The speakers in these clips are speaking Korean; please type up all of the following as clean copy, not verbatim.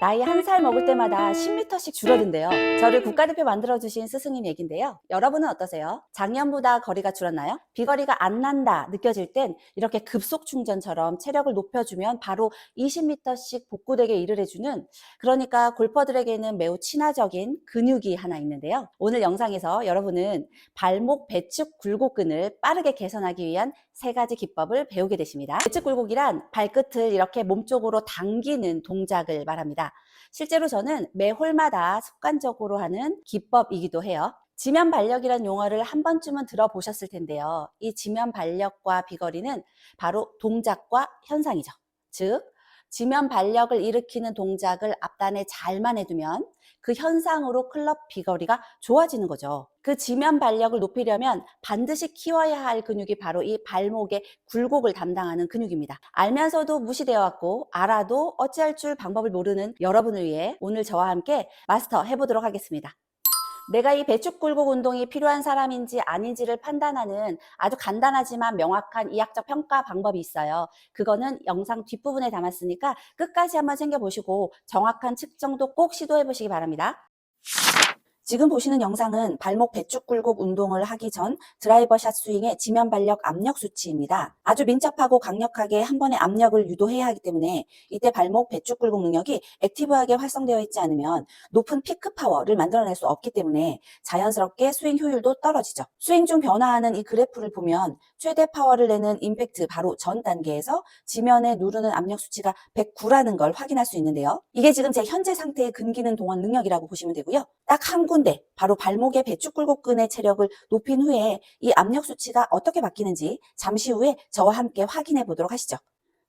나이 1살 먹을 때마다 10m씩 줄어든대요. 저를 국가대표 만들어주신 스승님 얘긴데요. 여러분은 어떠세요? 작년보다 거리가 줄었나요? 비거리가 안 난다 느껴질 땐 이렇게 급속 충전처럼 체력을 높여주면 바로 20m씩 복구되게 일을 해주는, 그러니까 골퍼들에게는 매우 친화적인 근육이 하나 있는데요. 오늘 영상에서 여러분은 발목 배축 굴곡근을 빠르게 개선하기 위한 3가지 기법을 배우게 되십니다. 배축 굴곡이란 발끝을 이렇게 몸쪽으로 당기는 동작을 말합니다. 실제로 저는 매 홀마다 습관적으로 하는 기법이기도 해요. 지면 발력이란 용어를 한 번쯤은 들어보셨을 텐데요. 이 지면 발력과 비거리는 바로 동작과 현상이죠. 즉, 지면 발력을 일으키는 동작을 앞단에 잘만 해두면 그 현상으로 클럽 비거리가 좋아지는 거죠. 그 지면 발력을 높이려면 반드시 키워야 할 근육이 바로 이 발목의 굴곡을 담당하는 근육입니다. 알면서도 무시되어 왔고 알아도 어찌할 줄 방법을 모르는 여러분을 위해 오늘 저와 함께 마스터 해보도록 하겠습니다. 내가 이 배축 굴곡 운동이 필요한 사람인지 아닌지를 판단하는 아주 간단하지만 명확한 이학적 평가 방법이 있어요. 그거는 영상 뒷부분에 담았으니까 끝까지 한번 챙겨보시고 정확한 측정도 꼭 시도해 보시기 바랍니다. 지금 보시는 영상은 발목 배축 굴곡 운동을 하기 전 드라이버 샷 스윙의 지면 발력 압력 수치입니다. 아주 민첩하고 강력하게 한 번의 압력을 유도해야 하기 때문에 이때 발목 배축 굴곡 능력이 액티브하게 활성되어 있지 않으면 높은 피크 파워를 만들어낼 수 없기 때문에 자연스럽게 스윙 효율도 떨어지죠. 스윙 중 변화하는 이 그래프를 보면 최대 파워를 내는 임팩트 바로 전 단계에서 지면에 누르는 압력 수치가 109라는 걸 확인할 수 있는데요. 이게 지금 제 현재 상태의 근기능 동원 능력이라고 보시면 되고요. 딱 한 군데, 바로 발목의 배축 굴곡근의 체력을 높인 후에 이 압력 수치가 어떻게 바뀌는지 잠시 후에 저와 함께 확인해 보도록 하시죠.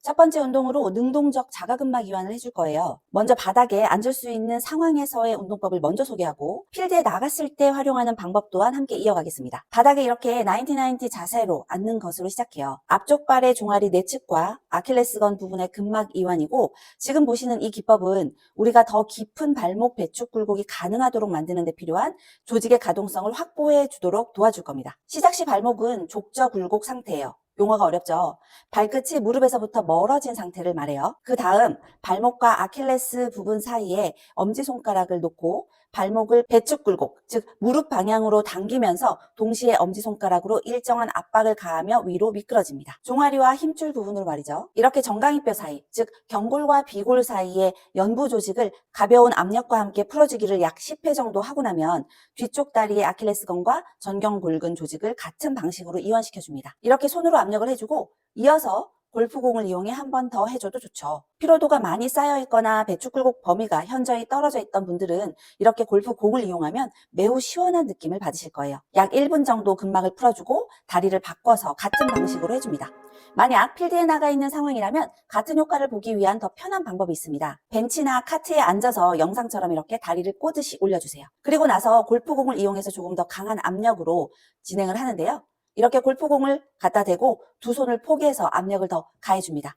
첫 번째 운동으로 능동적 자가근막 이완을 해줄 거예요. 먼저 바닥에 앉을 수 있는 상황에서의 운동법을 먼저 소개하고 필드에 나갔을 때 활용하는 방법 또한 함께 이어가겠습니다. 바닥에 이렇게 90-90 자세로 앉는 것으로 시작해요. 앞쪽 발의 종아리 내측과 아킬레스건 부분의 근막 이완이고, 지금 보시는 이 기법은 우리가 더 깊은 발목 배축 굴곡이 가능하도록 만드는 데 필요한 조직의 가동성을 확보해 주도록 도와줄 겁니다. 시작 시 발목은 족저 굴곡 상태예요. 용어가 어렵죠. 발끝이 무릎에서부터 멀어진 상태를 말해요. 그 다음 발목과 아킬레스 부분 사이에 엄지손가락을 놓고 발목을 배축 굴곡, 즉 무릎 방향으로 당기면서 동시에 엄지손가락으로 일정한 압박을 가하며 위로 미끄러집니다. 종아리와 힘줄 부분으로 말이죠. 이렇게 정강이뼈 사이, 즉 경골과 비골 사이의 연부 조직을 가벼운 압력과 함께 풀어주기를 약 10회 정도 하고 나면 뒤쪽 다리의 아킬레스건과 전경골근 조직을 같은 방식으로 이완시켜줍니다. 이렇게 손으로 압력을 해주고 이어서 골프공을 이용해 한 번 더 해줘도 좋죠. 피로도가 많이 쌓여 있거나 배축 굴곡 범위가 현저히 떨어져 있던 분들은 이렇게 골프공을 이용하면 매우 시원한 느낌을 받으실 거예요. 약 1분 정도 근막을 풀어주고 다리를 바꿔서 같은 방식으로 해줍니다. 만약 필드에 나가 있는 상황이라면 같은 효과를 보기 위한 더 편한 방법이 있습니다. 벤치나 카트에 앉아서 영상처럼 이렇게 다리를 꼬듯이 올려주세요. 그리고 나서 골프공을 이용해서 조금 더 강한 압력으로 진행을 하는데요. 이렇게 골프공을 갖다 대고 두 손을 포개서 압력을 더 가해줍니다.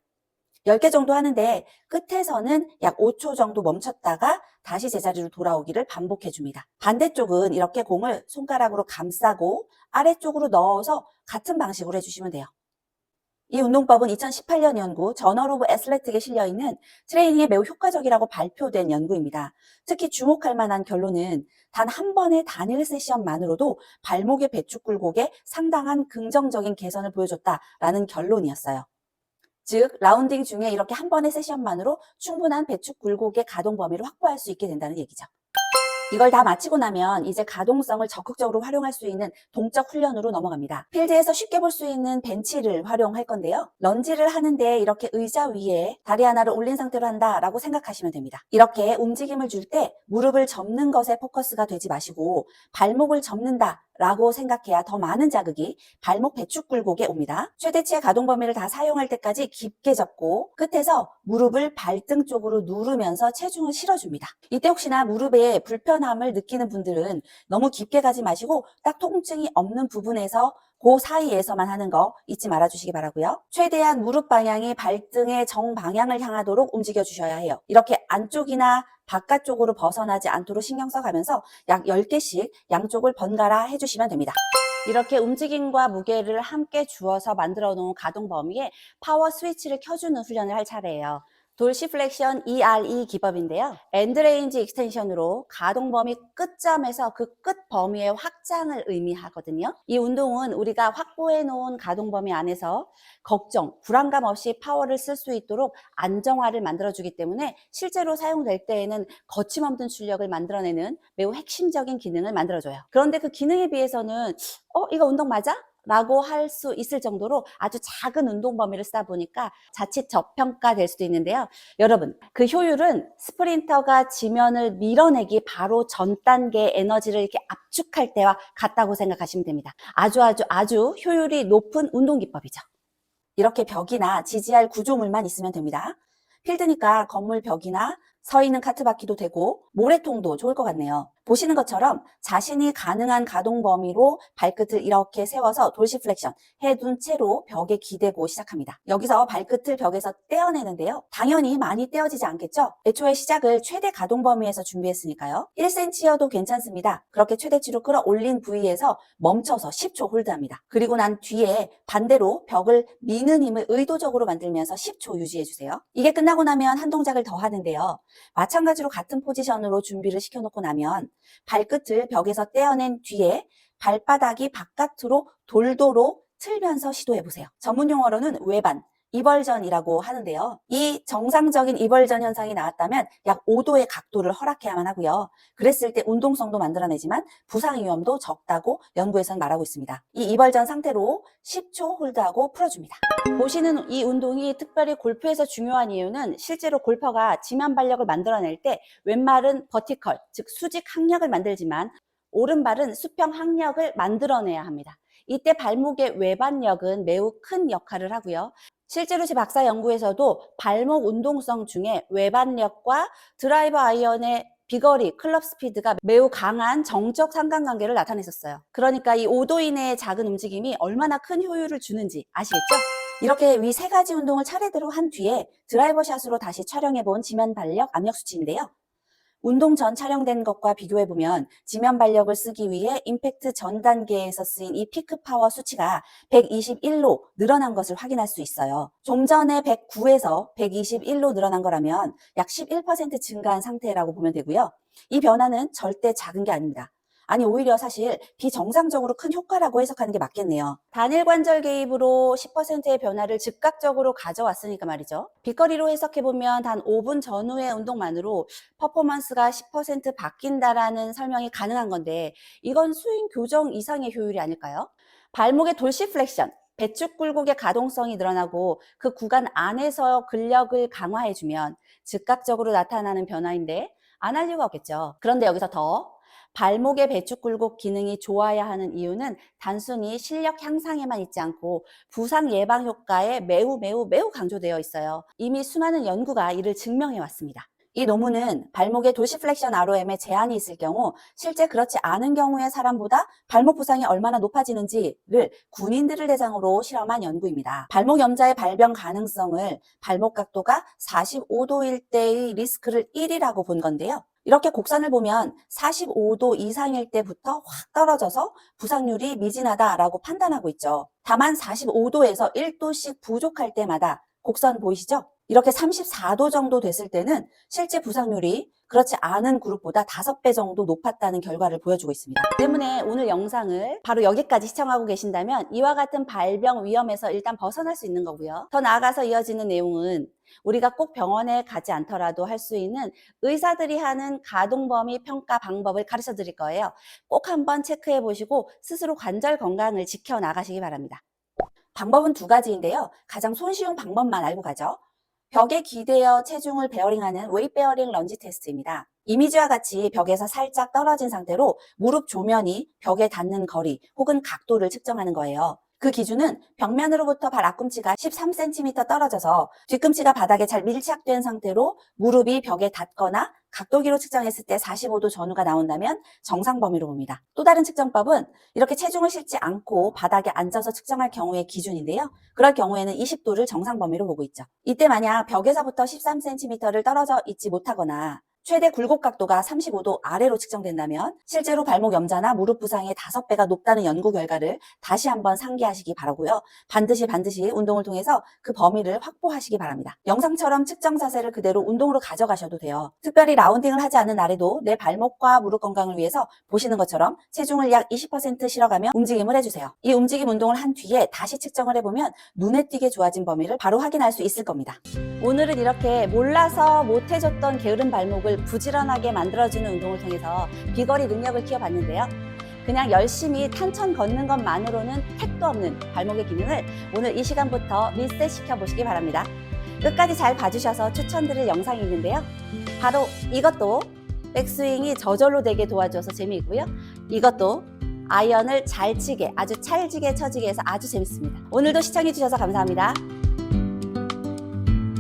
10개 정도 하는데 끝에서는 약 5초 정도 멈췄다가 다시 제자리로 돌아오기를 반복해줍니다. 반대쪽은 이렇게 공을 손가락으로 감싸고 아래쪽으로 넣어서 같은 방식으로 해주시면 돼요. 이 운동법은 2018년 연구 저널 오브 애슬레틱에 실려있는 트레이닝에 매우 효과적이라고 발표된 연구입니다. 특히 주목할 만한 결론은 단 한 번의 단일 세션만으로도 발목의 배축 굴곡에 상당한 긍정적인 개선을 보여줬다라는 결론이었어요. 즉 라운딩 중에 이렇게 한 번의 세션만으로 충분한 배축 굴곡의 가동 범위를 확보할 수 있게 된다는 얘기죠. 이걸 다 마치고 나면 이제 가동성을 적극적으로 활용할 수 있는 동적 훈련으로 넘어갑니다. 필드에서 쉽게 볼 수 있는 벤치를 활용할 건데요. 런지를 하는데 이렇게 의자 위에 다리 하나를 올린 상태로 한다라고 생각하시면 됩니다. 이렇게 움직임을 줄 때 무릎을 접는 것에 포커스가 되지 마시고 발목을 접는다 라고 생각해야 더 많은 자극이 발목 배축 굴곡에 옵니다. 최대치의 가동 범위를 다 사용할 때까지 깊게 접고 끝에서 무릎을 발등 쪽으로 누르면서 체중을 실어줍니다. 이때 혹시나 무릎에 불편함을 느끼는 분들은 너무 깊게 가지 마시고 딱 통증이 없는 부분에서 그 사이에서만 하는 거 잊지 말아주시기 바라고요. 최대한 무릎 방향이 발등의 정방향을 향하도록 움직여 주셔야 해요. 이렇게 안쪽이나 바깥쪽으로 벗어나지 않도록 신경 써가면서 약 10개씩 양쪽을 번갈아 해주시면 됩니다. 이렇게 움직임과 무게를 함께 주어서 만들어 놓은 가동 범위에 파워 스위치를 켜주는 훈련을 할 차례예요. 돌시플렉션 ERE 기법인데요. 엔드레인지 익스텐션으로 가동 범위 끝점에서 그 끝 범위의 확장을 의미하거든요. 이 운동은 우리가 확보해 놓은 가동 범위 안에서 걱정, 불안감 없이 파워를 쓸 수 있도록 안정화를 만들어주기 때문에 실제로 사용될 때에는 거침없는 출력을 만들어내는 매우 핵심적인 기능을 만들어줘요. 그런데 그 기능에 비해서는 이거 운동 맞아? 라고 할 수 있을 정도로 아주 작은 운동 범위를 쓰다 보니까 자칫 저평가될 수도 있는데요. 여러분, 그 효율은 스프린터가 지면을 밀어내기 바로 전 단계의 에너지를 이렇게 압축할 때와 같다고 생각하시면 됩니다. 아주 효율이 높은 운동 기법이죠. 이렇게 벽이나 지지할 구조물만 있으면 됩니다. 필드니까 건물 벽이나 서 있는 카트바퀴도 되고 모래통도 좋을 것 같네요. 보시는 것처럼 자신이 가능한 가동 범위로 발끝을 이렇게 세워서 돌시플렉션 해둔 채로 벽에 기대고 시작합니다. 여기서 발끝을 벽에서 떼어내는데요. 당연히 많이 떼어지지 않겠죠? 애초에 시작을 최대 가동 범위에서 준비했으니까요. 1cm여도 괜찮습니다. 그렇게 최대치로 끌어올린 부위에서 멈춰서 10초 홀드합니다. 그리고 난 뒤에 반대로 벽을 미는 힘을 의도적으로 만들면서 10초 유지해주세요. 이게 끝나고 나면 한 동작을 더 하는데요. 마찬가지로 같은 포지션으로 준비를 시켜놓고 나면 발끝을 벽에서 떼어낸 뒤에 발바닥이 바깥으로 돌도록 틀면서 시도해보세요. 전문 용어로는 외반, 이벌전이라고 하는데요. 이 정상적인 이벌전 현상이 나왔다면 약 5도의 각도를 허락해야만 하고요. 그랬을 때 운동성도 만들어내지만 부상 위험도 적다고 연구에서는 말하고 있습니다. 이 이벌전 상태로 10초 홀드하고 풀어줍니다. 보시는 이 운동이 특별히 골프에서 중요한 이유는 실제로 골퍼가 지면 발력을 만들어낼 때 왼발은 버티컬, 즉 수직 항력을 만들지만 오른발은 수평 항력을 만들어내야 합니다. 이때 발목의 외반력은 매우 큰 역할을 하고요. 실제로 제 박사 연구에서도 발목 운동성 중에 외반력과 드라이버 아이언의 비거리, 클럽 스피드가 매우 강한 정적 상관관계를 나타냈었어요. 그러니까 이 5도 이내의 작은 움직임이 얼마나 큰 효율을 주는지 아시겠죠? 이렇게 위 3가지 운동을 차례대로 한 뒤에 드라이버 샷으로 다시 촬영해본 지면 발력 압력 수치인데요. 운동 전 촬영된 것과 비교해보면 지면 발력을 쓰기 위해 임팩트 전 단계에서 쓰인 이 피크 파워 수치가 121로 늘어난 것을 확인할 수 있어요. 좀 전에 109에서 121로 늘어난 거라면 약 11% 증가한 상태라고 보면 되고요. 이 변화는 절대 작은 게 아닙니다. 아니 오히려 사실 비정상적으로 큰 효과라고 해석하는 게 맞겠네요. 단일 관절 개입으로 10%의 변화를 즉각적으로 가져왔으니까 말이죠. 빗거리로 해석해보면 단 5분 전후의 운동만으로 퍼포먼스가 10% 바뀐다라는 설명이 가능한 건데 이건 스윙 교정 이상의 효율이 아닐까요? 발목의 돌시플렉션, 배축 굴곡의 가동성이 늘어나고 그 구간 안에서 근력을 강화해주면 즉각적으로 나타나는 변화인데 안 할 이유가 없겠죠. 그런데 여기서 더 발목의 배축 굴곡 기능이 좋아야 하는 이유는 단순히 실력 향상에만 있지 않고 부상 예방 효과에 매우 강조되어 있어요. 이미 수많은 연구가 이를 증명해 왔습니다. 이 논문은 발목의 돌시플렉션 ROM에 제한이 있을 경우 실제 그렇지 않은 경우의 사람보다 발목 부상이 얼마나 높아지는지를 군인들을 대상으로 실험한 연구입니다. 발목 염좌의 발병 가능성을 발목 각도가 45도일 때의 리스크를 1이라고 본 건데요. 이렇게 곡선을 보면 45도 이상일 때부터 확 떨어져서 부상률이 미진하다라고 판단하고 있죠. 다만 45도에서 1도씩 부족할 때마다 곡선 보이시죠? 이렇게 34도 정도 됐을 때는 실제 부상률이 그렇지 않은 그룹보다 5배 정도 높았다는 결과를 보여주고 있습니다. 때문에 오늘 영상을 바로 여기까지 시청하고 계신다면 이와 같은 발병 위험에서 일단 벗어날 수 있는 거고요. 더 나아가서 이어지는 내용은 우리가 꼭 병원에 가지 않더라도 할 수 있는 의사들이 하는 가동범위 평가 방법을 가르쳐 드릴 거예요. 꼭 한번 체크해 보시고 스스로 관절 건강을 지켜 나가시기 바랍니다. 방법은 2가지인데요. 가장 손쉬운 방법만 알고 가죠. 벽에 기대어 체중을 베어링하는 웨이트 베어링 런지 테스트입니다. 이미지와 같이 벽에서 살짝 떨어진 상태로 무릎 조면이 벽에 닿는 거리 혹은 각도를 측정하는 거예요. 그 기준은 벽면으로부터 발 앞꿈치가 13cm 떨어져서 뒤꿈치가 바닥에 잘 밀착된 상태로 무릎이 벽에 닿거나 각도기로 측정했을 때 45도 전후가 나온다면 정상 범위로 봅니다. 또 다른 측정법은 이렇게 체중을 실지 않고 바닥에 앉아서 측정할 경우의 기준인데요. 그럴 경우에는 20도를 정상 범위로 보고 있죠. 이때 만약 벽에서부터 13cm를 떨어져 있지 못하거나 최대 굴곡 각도가 35도 아래로 측정된다면 실제로 발목 염좌나 무릎 부상의 5배가 높다는 연구 결과를 다시 한번 상기하시기 바라고요. 반드시 운동을 통해서 그 범위를 확보하시기 바랍니다. 영상처럼 측정 자세를 그대로 운동으로 가져가셔도 돼요. 특별히 라운딩을 하지 않는 날에도 내 발목과 무릎 건강을 위해서 보시는 것처럼 체중을 약 20% 실어가며 움직임을 해주세요. 이 움직임 운동을 한 뒤에 다시 측정을 해보면 눈에 띄게 좋아진 범위를 바로 확인할 수 있을 겁니다. 오늘은 이렇게 몰라서 못해줬던 게으른 발목을 부지런하게 만들어주는 운동을 통해서 비거리 능력을 키워봤는데요. 그냥 열심히 탄천 걷는 것만으로는 택도 없는 발목의 기능을 오늘 이 시간부터 리셋 시켜보시기 바랍니다. 끝까지 잘 봐주셔서 추천드릴 영상이 있는데요. 바로 이것도 백스윙이 저절로 되게 도와줘서 재미있고요. 이것도 아이언을 잘 치게, 아주 찰지게 쳐지게 해서 아주 재밌습니다. 오늘도 시청해주셔서 감사합니다.